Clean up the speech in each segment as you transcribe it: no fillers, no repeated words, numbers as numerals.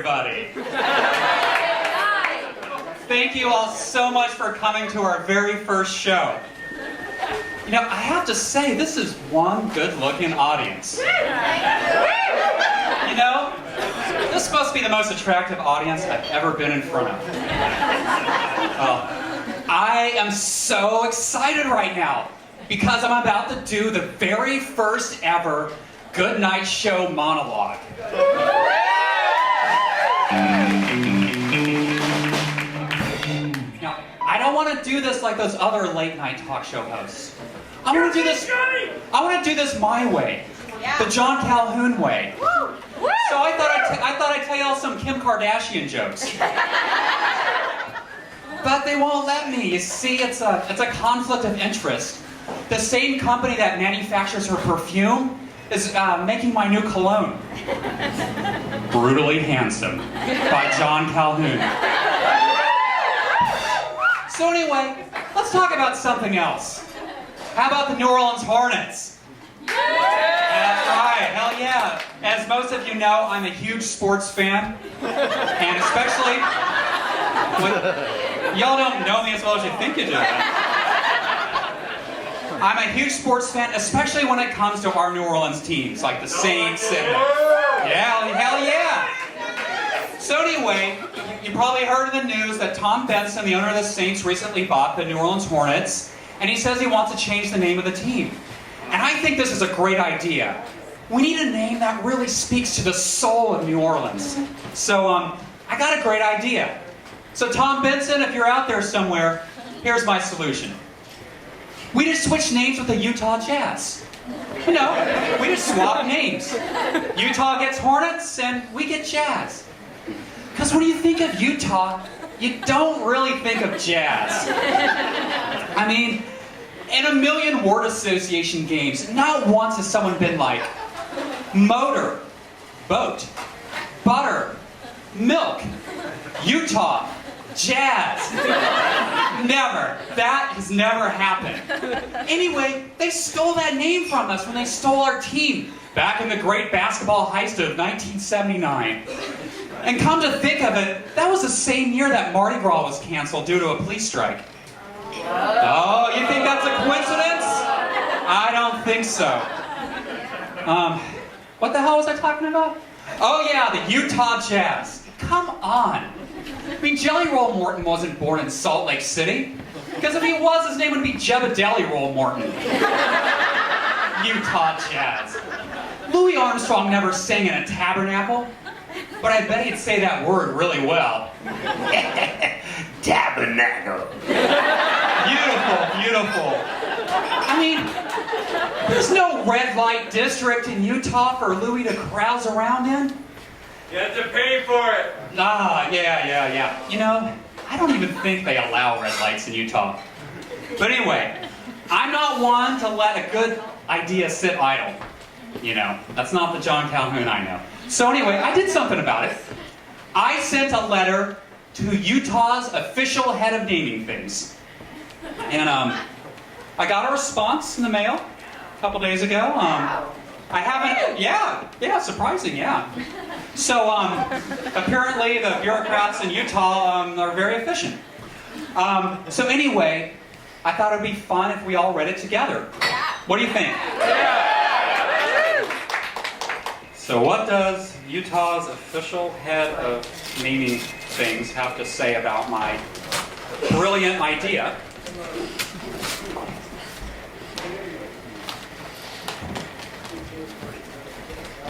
everybody. Thank you all so much for coming to our very first show. You know, I have to say, this is one good-looking audience. You know, this must be the most attractive audience I've ever been in front of. I am so excited right now because I'm about to do the very first ever Goodnight Show monologue. Now, I don't want to do this like those other late-night talk show hosts. I want to do this my way, the John Calhoun way. So I thought I'd tell y'all some Kim Kardashian jokes. But they won't let me. You see, it's a conflict of interest. The same company that manufactures her perfume is making my new cologne. Brutally Handsome by John Calhoun. So anyway, let's talk about something else. How about the New Orleans Hornets? That's right, hell yeah. As most of you know, I'm a huge sports fan. And especially, y'all don't know me as well as you think you do. I'm a huge sports fan, especially when it comes to our New Orleans teams, like the Saints and hell yeah. So anyway, you probably heard in the news that Tom Benson, the owner of the Saints, recently bought the New Orleans Hornets, and he says he wants to change the name of the team. And I think this is a great idea. We need a name that really speaks to the soul of New Orleans. So I got a great idea. So Tom Benson, if you're out there somewhere, here's my solution. We just switch names with the Utah Jazz. You know, we just swap names. Utah gets Hornets and we get Jazz. Because when you think of Utah, you don't really think of jazz. I mean, in a million word association games, not once has someone been like, motor, boat, butter, milk, Utah, jazz. Never. That has never happened. Anyway, they stole that name from us when they stole our team back in the great basketball heist of 1979. And come to think of it, that was the same year that Mardi Gras was canceled due to a police strike. Oh, you think that's a coincidence? I don't think so. What the hell was I talking about? Oh yeah, the Utah Jazz. Come on. I mean, Jelly Roll Morton wasn't born in Salt Lake City. Because if he was, his name would be Jebediah Roll Morton. Utah Jazz. Louis Armstrong never sang in a tabernacle. But I bet he'd say that word really well. Tabernacle. Beautiful, beautiful. I mean, there's no red light district in Utah for Louis to carouse around in. You have to pay for it. Ah, yeah. You know, I don't even think they allow red lights in Utah. But anyway, I'm not one to let a good idea sit idle. You know, that's not the John Calhoun I know. So anyway, I did something about it. I sent a letter to Utah's official head of naming things. And I got a response in the mail a couple days ago. I haven't, yeah, surprising, yeah. So apparently the bureaucrats in Utah are very efficient. So anyway, I thought it would be fun if we all read it together. What do you think? Yeah. So what does Utah's official head of naming things have to say about my brilliant idea?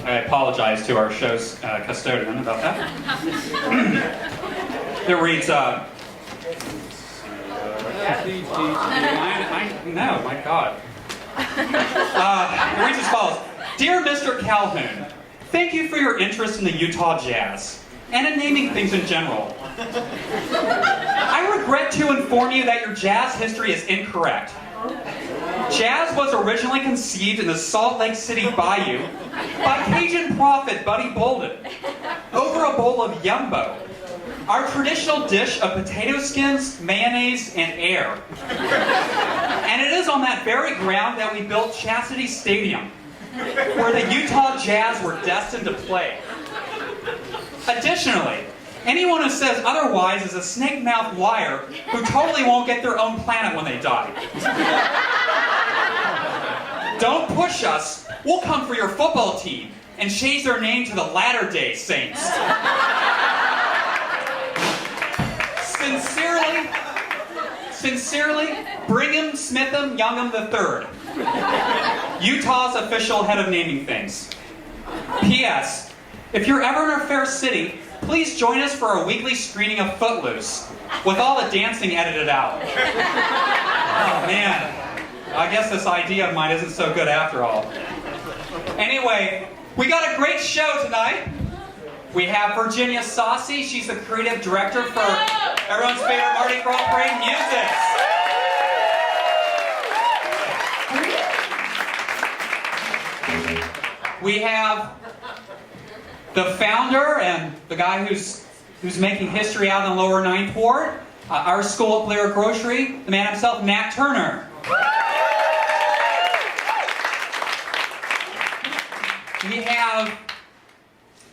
I apologize to our show's custodian about that. It reads, no, my God. It reads as follows. Dear Mr. Calhoun, thank you for your interest in the Utah Jazz, and in naming things in general. I regret to inform you that your jazz history is incorrect. Jazz was originally conceived in the Salt Lake City Bayou by Cajun prophet Buddy Bolden over a bowl of yumbo, our traditional dish of potato skins, mayonnaise, and air. And it is on that very ground that we built Chastity Stadium, where the Utah Jazz were destined to play. Additionally, anyone who says otherwise is a snake-mouthed liar who totally won't get their own planet when they die. Don't push us. We'll come for your football team and change their name to the Latter-day Saints. Sincerely, Brigham Smitham Young'em III, Utah's official head of naming things. P.S. If you're ever in our fair city, please join us for our weekly screening of Footloose, with all the dancing edited out. Oh man, I guess this idea of mine isn't so good after all. Anyway, we got a great show tonight. We have Virginia Saucy. She's the creative director for everyone's favorite Mardi Gras Parade music. We have the founder and the guy who's making history out in the lower Ninth Ward, our school at Blair Grocery, the man himself, Nat Turner.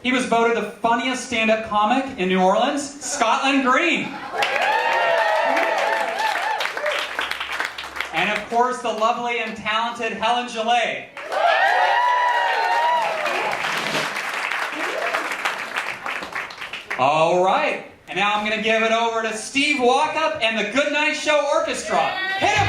He was voted the funniest stand-up comic in New Orleans, Scotland Green. And of course, the lovely and talented Helen Gillet. All right, and now I'm going to give it over to Steve Walkup and the Goodnight Show Orchestra. Hit it!